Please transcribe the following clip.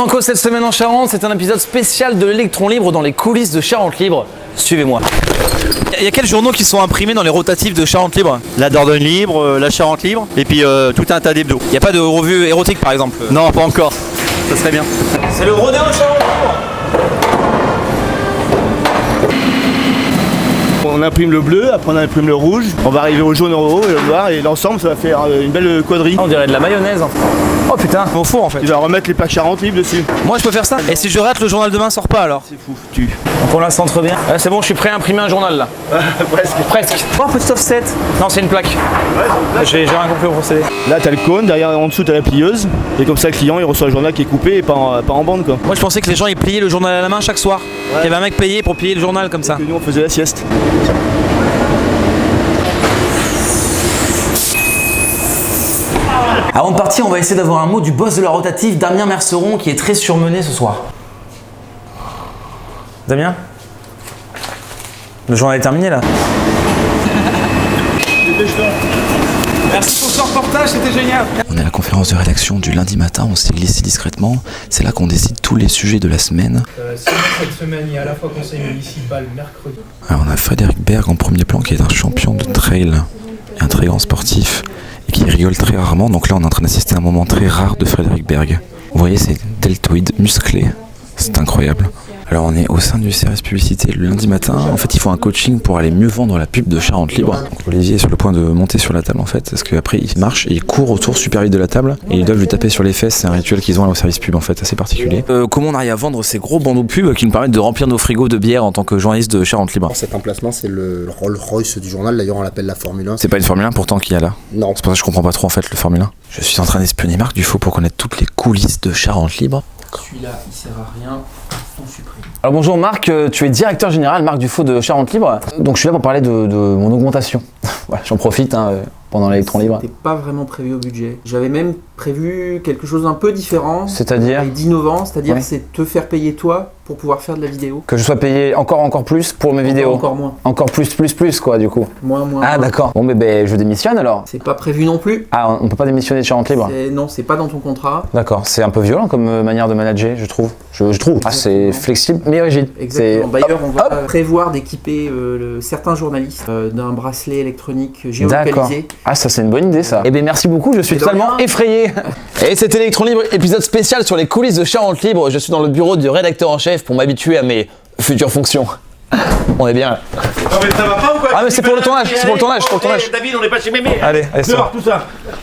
Franco, cette semaine en Charente, c'est un épisode spécial de l'Électron Libre dans les coulisses de Charente Libre. Suivez-moi. Il y a quels journaux qui sont imprimés dans les rotatifs de Charente Libre? La Dordogne Libre, la Charente Libre, et puis tout un tas d'hebdos. Il n'y a pas de revue érotique par exemple? Non, pas encore. Ça serait bien. C'est le rodéo Charente Libre. On imprime le bleu, après on imprime le rouge, on va arriver au jaune en haut et au noir, et l'ensemble ça va faire une belle quadrille. On dirait de la mayonnaise en fait. Oh putain, au four en fait. Tu vas remettre les plaques Charente Libre dessus. Moi je peux faire ça? Et si je rate, le journal demain sort pas alors? C'est fou, tu. Donc on la centre bien. Ah, c'est bon, je suis prêt à imprimer un journal là. Presque. Oh, petit offset. Non, c'est une plaque. Ouais, J'ai rien compris au procédé. là t'as le cône, derrière en dessous t'as la plieuse, et comme ça le client il reçoit le journal qui est coupé et pas en bande quoi. Moi je pensais que les gens ils pliaient le journal à la main chaque soir. Il y avait un mec payé pour plier le journal comme ça. Que nous on faisait la sieste. Avant de partir, on va essayer d'avoir un mot du boss de la rotative, Damien Merceron, qui est très surmené ce soir. Damien? Le journal est terminé là. Merci pour ce reportage, c'était génial. On est à la conférence de rédaction du lundi matin, on s'est glissé discrètement. C'est là qu'on décide tous les sujets de la semaine. Sinon, cette semaine, il y a à la fois conseil municipal mercredi. Alors on a Frédéric Berg en premier plan qui est un champion de trail et un très grand sportif et qui rigole très rarement. Donc là on est en train d'assister à un moment très rare de Frédéric Berg. Vous voyez ces deltoïdes musclés, c'est incroyable. Alors on est au sein du service publicité le lundi matin. En fait, il faut un coaching pour aller mieux vendre la pub de Charente Libre. Donc, Olivier est sur le point de monter sur la table en fait, parce qu'après il marche et il court autour super vite de la table et ils doivent lui taper sur les fesses. C'est un rituel qu'ils ont là au service pub en fait, assez particulier. Comment on arrive à vendre ces gros bandeaux pub qui nous permettent de remplir nos frigos de bière en tant que journaliste de Charente Libre? Cet emplacement, c'est le Rolls-Royce du journal. D'ailleurs, on l'appelle la Formule 1. C'est pas une Formule 1 pourtant qu'il y a là. Non. C'est pour ça que je comprends pas trop en fait le Formule 1. Je suis en train d'espionner Marc Dufaux pour connaître toutes les coulisses de Charente Libre. Celui-là, il sert à rien, on supprime. Alors bonjour Marc, tu es directeur général Marc Dufaux de Charente Libre. Donc je suis là pour parler de mon augmentation. Voilà, j'en profite pendant l'Électron Libre. C'était pas vraiment prévu au budget. J'avais même prévu quelque chose d'un peu différent. C'est-à-dire Et d'innovant, c'est-à-dire Ouais. c'est te faire payer toi pour pouvoir faire de la vidéo. que je sois payé encore plus pour mes vidéos. Encore moins. Encore plus quoi du coup. Moins. Ah d'accord. Bon mais je démissionne alors. C'est pas prévu non plus. Ah on peut pas démissionner de Charente Libre. Non, c'est pas dans ton contrat. D'accord, c'est un peu violent comme manière de manager, je trouve. Je trouve. Ah, c'est Exactement. flexible mais rigide. Exactement. C'est- D'ailleurs, on va hop. prévoir d'équiper certains journalistes d'un bracelet électronique D'accord. géolocalisé. Ah ça c'est une bonne idée ça. Eh bien merci beaucoup, je suis Et de totalement rien. effrayé. Et c'était Électron Libre, épisode spécial sur les coulisses de Charente Libre. Je suis dans le bureau du rédacteur en chef pour m'habituer à mes futures fonctions. On est bien là. Non mais ça va pas ou quoi? Ah mais c'est pour le tournage, c'est pour le tournage, David, on n'est pas chez Mémé. Allez, c'est bon. Dehors tout ça.